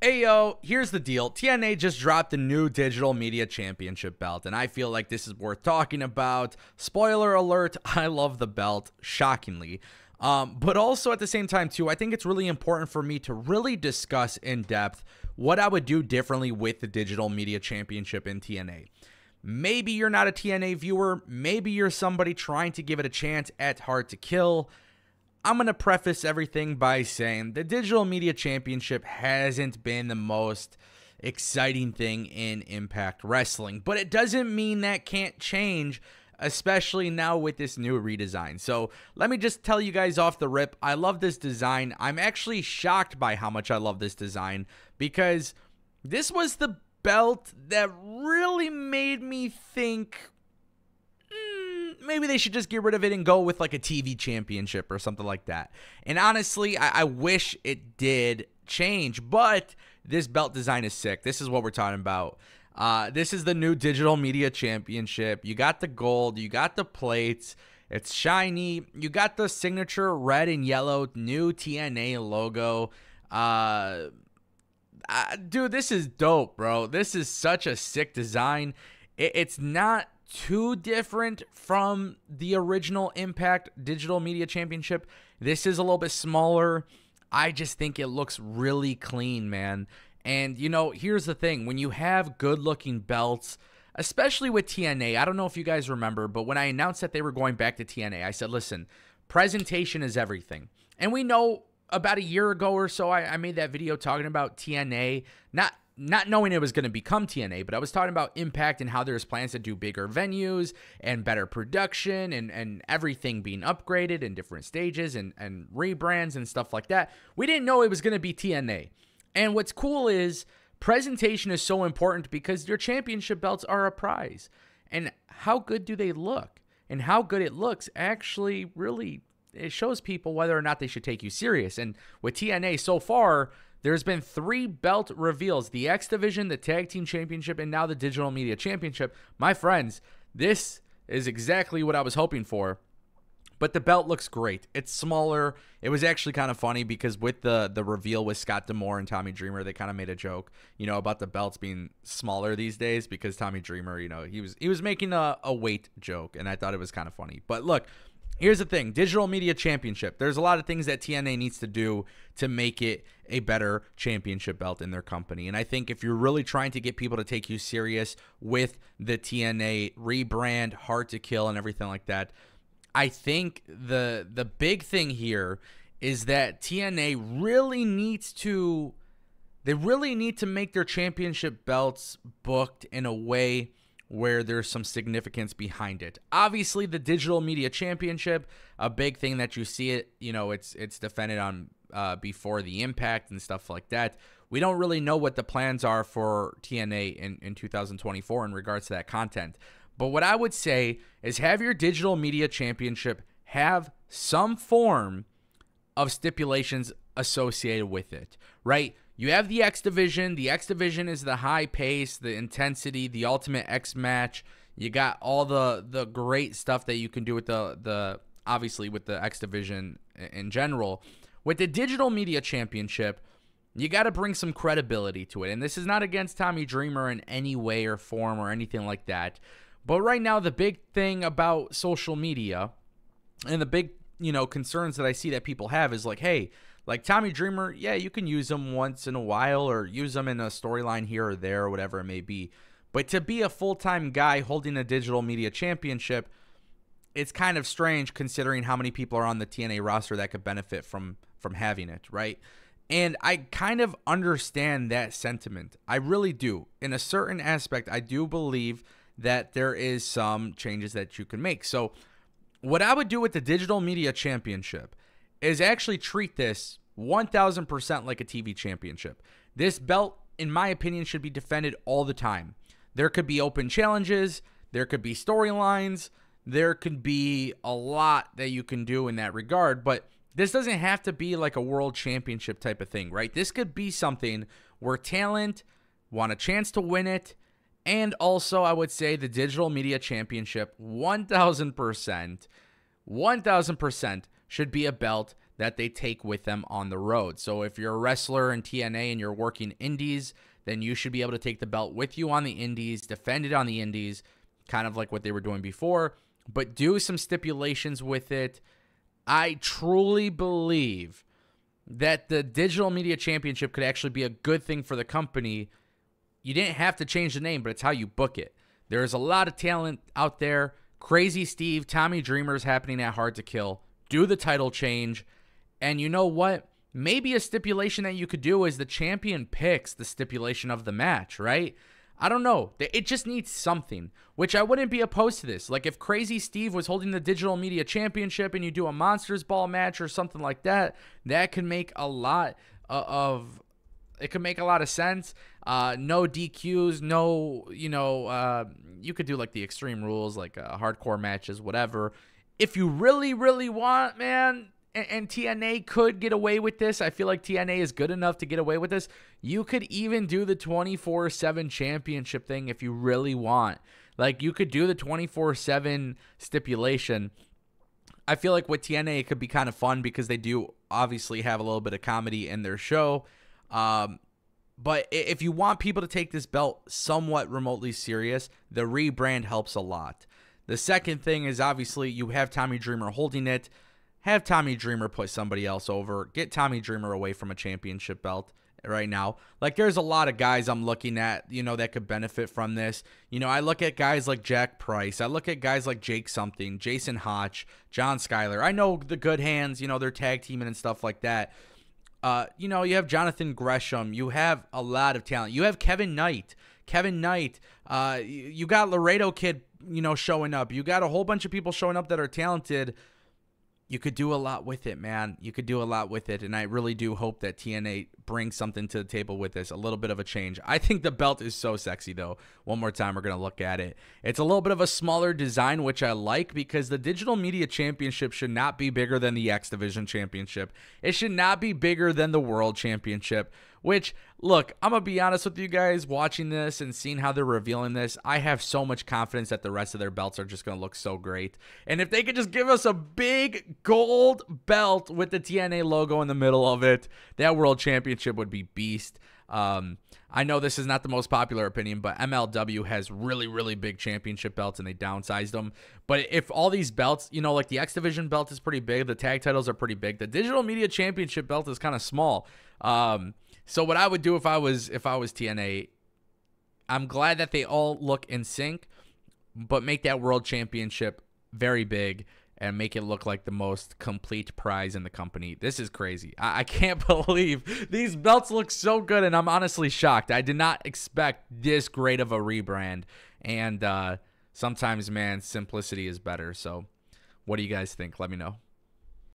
Ayo, here's the deal. TNA just dropped the new Digital Media Championship belt, and I feel like this is worth talking about. Spoiler alert, I love the belt, shockingly. But also at the same time, too, I think it's really important for me to really discuss in depth what I would do differently with the Digital Media Championship in TNA. Maybe you're not a TNA viewer. Maybe you're somebody trying to give it a chance at Hard to Kill. I'm going to preface everything by saying the Digital Media Championship hasn't been the most exciting thing in Impact Wrestling, but it doesn't mean that can't change, especially now with this new redesign. So let me just tell you guys off the rip, I love this design. I'm actually shocked by how much I love this design, because this was the belt that really made me think maybe they should just get rid of it and go with like a TV championship or something like that. And honestly, I wish it did change, but this belt design is sick. This is what we're talking about. This is the new Digital Media Championship. You got the gold, you got the plates, it's shiny, you got the signature red and yellow new TNA logo. Dude, this is dope, bro. This is such a sick design. It's not too different from the original Impact Digital Media Championship. This is a little bit smaller. I just think it looks really clean, man. And, you know, here's the thing. When you have good-looking belts, especially with TNA, I don't know if you guys remember, but when I announced that they were going back to TNA, I said, listen, presentation is everything. And we know about a year ago or so, I made that video talking about TNA, not knowing it was going to become TNA, but I was talking about Impact and how there's plans to do bigger venues and better production and everything being upgraded in different stages and rebrands and stuff like that. We didn't know it was going to be TNA. And what's cool is presentation is so important because your championship belts are a prize. And how good do they look? And how good it looks actually really, it shows people whether or not they should take you serious. And with TNA so far, there's been 3 belt reveals: the X Division, the Tag Team Championship, and now the Digital Media Championship. My friends, this is exactly what I was hoping for. But the belt looks great. It's smaller. It was actually kind of funny because with the reveal with Scott D'Amore and Tommy Dreamer, they kind of made a joke, you know, about the belts being smaller these days because Tommy Dreamer, you know, he was making a weight joke, and I thought it was kind of funny. But look, here's the thing. Digital Media Championship. There's a lot of things that TNA needs to do to make it a better championship belt in their company. And I think if you're really trying to get people to take you serious with the TNA rebrand, Hard to Kill, and everything like that, I think the big thing here is that TNA really needs to make their championship belts booked in a way where there's some significance behind it. Obviously, the Digital Media Championship, a big thing that you see it, you know, it's defended on before the Impact and stuff like that. We don't really know what the plans are for TNA in 2024 in regards to that content. But what I would say is have your Digital Media Championship have some form of stipulations associated with it, right? You have the X Division. The X Division is the high pace, the intensity, the Ultimate X match. You got all the great stuff that you can do with the obviously with the X Division in general. With the Digital Media Championship, you got to bring some credibility to it. And this is not against Tommy Dreamer in any way or form or anything like that. But right now, the big thing about social media and the big, you know, concerns that I see that people have is like, hey, like Tommy Dreamer, yeah, you can use him once in a while or use him in a storyline here or there or whatever it may be. But to be a full-time guy holding a Digital Media Championship, it's kind of strange considering how many people are on the TNA roster that could benefit from having it, right? And I kind of understand that sentiment. I really do. In a certain aspect, I do believe that there is some changes that you can make. So what I would do with the Digital Media Championship is actually treat this 1,000% like a TV championship. This belt, in my opinion, should be defended all the time. There could be open challenges. There could be storylines. There could be a lot that you can do in that regard. But this doesn't have to be like a world championship type of thing, right? This could be something where talent want a chance to win it. And also, I would say the Digital Media Championship, 1,000% should be a belt that they take with them on the road. So if you're a wrestler in TNA and you're working indies, then you should be able to take the belt with you on the indies, defend it on the indies, kind of like what they were doing before, but do some stipulations with it. I truly believe that the Digital Media Championship could actually be a good thing for the company. You didn't have to change the name, but it's how you book it. There's a lot of talent out there. Crazy Steve, Tommy Dreamer's happening at Hard to Kill. Do the title change. And you know what? Maybe a stipulation that you could do is the champion picks the stipulation of the match, right? I don't know. It just needs something, which I wouldn't be opposed to this. Like if Crazy Steve was holding the Digital Media Championship and you do a Monsters Ball match or something like that, that could make a lot of it could make a lot of sense. No DQs, no, you could do like the Extreme Rules, like hardcore matches, whatever. If you really, really want, man, and TNA could get away with this. I feel like TNA is good enough to get away with this. You could even do the 24/7 championship thing if you really want. Like, you could do the 24/7 stipulation. I feel like with TNA, it could be kind of fun because they do obviously have a little bit of comedy in their show. But if you want people to take this belt somewhat remotely serious, the rebrand helps a lot. The second thing is obviously you have Tommy Dreamer holding it. Have Tommy Dreamer put somebody else over. Get Tommy Dreamer away from a championship belt right now. Like, there's a lot of guys I'm looking at, that could benefit from this. I look at guys like Jack Price. I look at guys like Jake Something, Jason Hotch, John Schuyler. I know the Good Hands, they're tag teaming and stuff like that. You have Jonathan Gresham. You have a lot of talent. You have Kevin Knight. You got Laredo Kid, showing up. You got a whole bunch of people showing up that are talented. You could do a lot with it, man. You could do a lot with it, and I really do hope that TNA brings something to the table with this, a little bit of a change. I think the belt is so sexy, though. One more time, we're going to look at it. It's a little bit of a smaller design, which I like, because the Digital Media Championship should not be bigger than the X Division Championship. It should not be bigger than the World Championship, which, look, I'm going to be honest with you guys, watching this and seeing how they're revealing this, I have so much confidence that the rest of their belts are just going to look so great. And if they could just give us a big gold belt with the TNA logo in the middle of it, that World Championship would be beast. I know this is not the most popular opinion, but MLW has really, really big championship belts, and they downsized them. But if all these belts, like the X Division belt is pretty big, the tag titles are pretty big, the Digital Media Championship belt is kind of small. So what I would do if I was TNA, I'm glad that they all look in sync, but make that World Championship very big and make it look like the most complete prize in the company. This is crazy. I can't believe these belts look so good, and I'm honestly shocked. I did not expect this great of a rebrand, and sometimes, man, simplicity is better. So what do you guys think? Let me know.